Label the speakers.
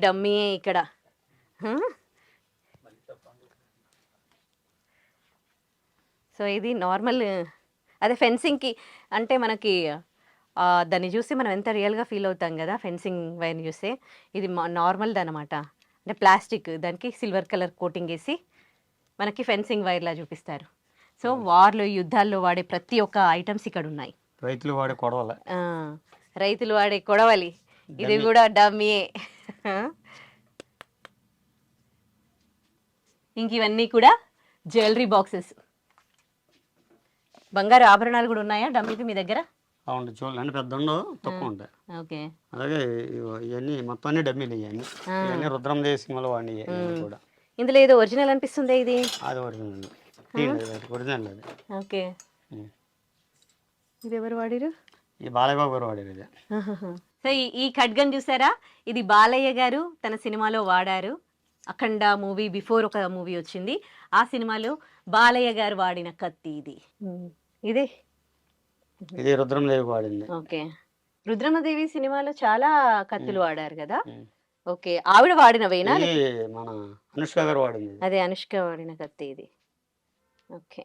Speaker 1: డమ్మీయే ఇక్కడ. సో ఇది నార్మల్, అదే ఫెన్సింగ్కి అంటే మనకి దాన్ని చూసి మనం ఎంత రియల్గా ఫీల్ అవుతాం కదా ఫెన్సింగ్ వైర్ని చూస్తే. ఇది నార్మల్ది అనమాట, అంటే ప్లాస్టిక్, దానికి సిల్వర్ కలర్ కోటింగ్ వేసి మనకి ఫెన్సింగ్ వైర్లా చూపిస్తారు. సో వార్లో యుద్ధాల్లో వాడే ప్రతి ఒక్క ఐటమ్స్ ఇక్కడ ఉన్నాయి.
Speaker 2: రైతులు వాడే కొడవల,
Speaker 1: రైతులు వాడే కొడవలి, ఇది కూడా డమ్మీయే. ఇంక ఇవన్నీ కూడా జ్యువెలరీ బాక్సెస్. బంగారు ఆభరణాలు కూడా ఉన్నాయా డమ్మీకి మీ దగ్గర?
Speaker 2: అవును, చూడండి పెద్ద ఉండవు, తక్కువ ఉంటాయి.
Speaker 1: ఓకే.
Speaker 2: అలాగే ఇవన్నీ మొత్తం అన్ని డమ్మీలు, ఇవన్నీ రుద్రం దేశంలో వాడి కూడా.
Speaker 1: ఇందులో ఏదో ఒరిజినల్ అనిపిస్తుంది, ఇది
Speaker 2: అది ఒరిజినల్, ఒరిజినల్ అది.
Speaker 1: ఓకే. ఇది ఎవరు వాడిరు?
Speaker 2: ఈ బాలయ్య బాబు గారు వాడారు ఇది.
Speaker 1: సో ఈ ఖడ్గన్ చూసారా, ఇది బాలయ్య గారు తన సినిమాలో వాడారు. అఖండ మూవీ బిఫోర్ ఒక మూవీ వచ్చింది, ఆ సినిమాలో బాలయ్య గారు వాడిన కత్తి ఇది. ఇదే
Speaker 2: ఇది రుద్రందేవి వాడింది.
Speaker 1: ఓకే. రుద్రమదేవి సినిమాలో చాలా కత్తులు వాడారు కదా. ఓకే, ఆవిడ వాడినవేనా?
Speaker 2: మన అనుష్క గారు వాడింది.
Speaker 1: అదే అనుష్క వాడిన కత్తి ఇది. ఓకే.